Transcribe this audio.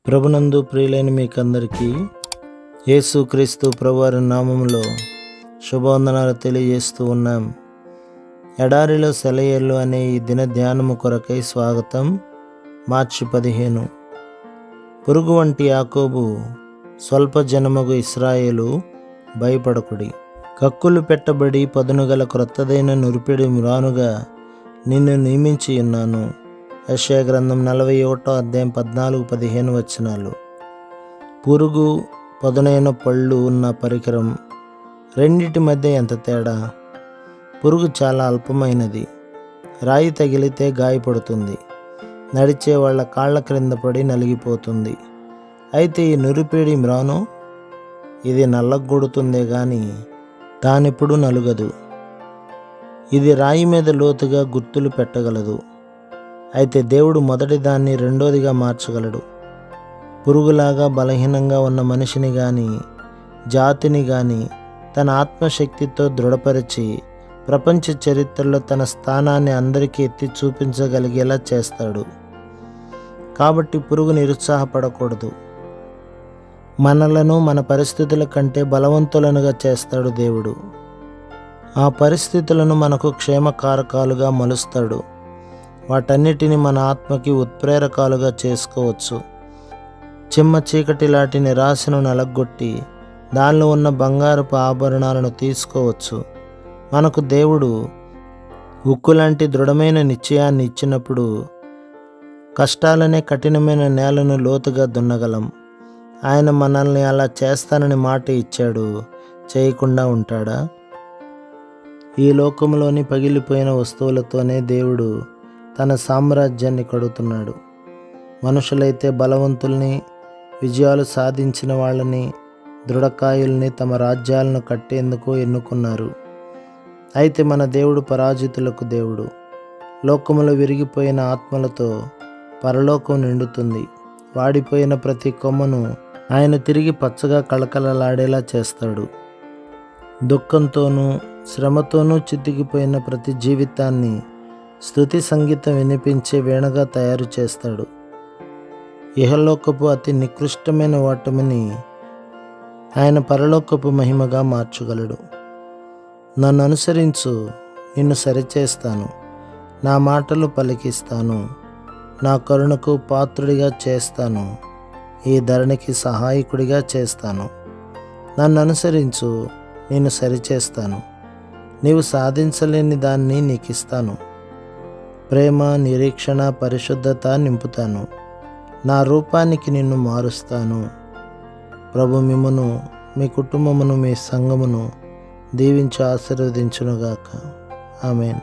ప్రభునందు ప్రియులైన మీకందరికీ యేసుక్రీస్తు ప్రభువారి నామములో శుభవందనాలు తెలియజేస్తూ ఉన్నాం. ఎడారిలో సెలయేళ్ళు అనే ఈ దిన ధ్యానము కొరకై స్వాగతం. మార్చి 15. పురుగు వంటి యాకోబు, స్వల్ప జనమగు ఇశ్రాయేలు, భయపడకుడి. కక్కులు పెట్టబడి పదునుగల క్రొత్తదైన నురిపిడి మ్రానుగా నిన్ను నియమించి ఉన్నాను. యెషయా గ్రంథం 41వ అధ్యాయం 14-15 వచనాలు. పురుగు, పదునైన పళ్ళు ఉన్న పరికరం, రెండిటి మధ్య ఎంత తేడా! పురుగు చాలా అల్పమైనది. రాయి తగిలితే గాయపడుతుంది, నడిచే వాళ్ళ కాళ్ళ క్రింద పడి నలిగిపోతుంది. అయితే ఈ నురిపిడి మ్రాను, ఇది నల్లగొడుతుందే గాని తానెప్పుడు నలుగదు. ఇది రాయి మీద లోతుగా గుర్తులు పెట్టగలదు. అయితే దేవుడు మొదటి దాన్ని రెండోదిగా మార్చగలడు. పురుగులాగా బలహీనంగా ఉన్న మనిషిని కానీ, జాతిని కానీ తన ఆత్మశక్తితో దృఢపరిచి ప్రపంచ చరిత్రలో తన స్థానాన్ని అందరికీ ఎత్తి చూపించగలిగేలా చేస్తాడు. కాబట్టి పురుగు నిరుత్సాహపడకూడదు. మనలను మన పరిస్థితుల కంటే బలవంతులనుగా చేస్తాడు దేవుడు. ఆ పరిస్థితులను మనకు క్షేమకారకాలుగా మలుస్తాడు. వాటన్నిటిని మన ఆత్మకి ఉత్ప్రేరకాలుగా చేసుకోవచ్చు. చిమ్మ చీకటి లాంటి నిరాశను నలగొట్టి దానిలో ఉన్న బంగారపు ఆభరణాలను తీసుకోవచ్చు. మనకు దేవుడు ఉక్కు లాంటి దృఢమైన నిశ్చయాన్ని ఇచ్చినప్పుడు కష్టాలనే కఠినమైన నేలను లోతుగా దున్నగలం. ఆయన మనల్ని అలా చేస్తానని మాట ఇచ్చాడు, చేయకుండా ఉంటాడా? ఈ లోకంలోని పగిలిపోయిన వస్తువులతోనే దేవుడు తన సామ్రాజ్యాన్ని కడుతున్నాడు. మనుషులైతే బలవంతుల్ని, విజయాలు సాధించిన వాళ్ళని, దృఢకాయుల్ని తమ రాజ్యాలను కట్టేందుకు ఎన్నుకున్నారు. అయితే మన దేవుడు పరాజితులకు దేవుడు. లోకములో విరిగిపోయిన ఆత్మలతో పరలోకం నిండుతుంది. వాడిపోయిన ప్రతి కొమ్మను ఆయన తిరిగి పచ్చగా కళకళలాడేలా చేస్తాడు. దుఃఖంతోనూ శ్రమతోనూ చితికిపోయిన ప్రతి జీవితాన్ని స్తుతి సంగీతం వినిపించే వీణగా తయారు చేస్తాడు. ఇహలోకపు అతి నికృష్టమైన ఓటమిని ఆయన పరలోకపు మహిమగా మార్చగలడు. నన్ను అనుసరించు, నిన్ను సరిచేస్తాను, నా మాటలు పలికిస్తాను, నా కరుణకు పాత్రుడిగా చేస్తాను, ఈ ధరణికి సహాయకుడిగా చేస్తాను. నన్ను అనుసరించు, నిన్ను సరిచేస్తాను, నీవు సాధించలేని దాన్ని నీకిస్తాను. ప్రేమ, నిరీక్షణ, పరిశుద్ధత నింపుతాను. నా రూపానికి నిన్ను మారుస్తాను. ప్రభు మిమ్మును, మీ కుటుంబమును, మీ సంఘమును దీవించి ఆశీర్వదించునుగాక. ఆమేన్.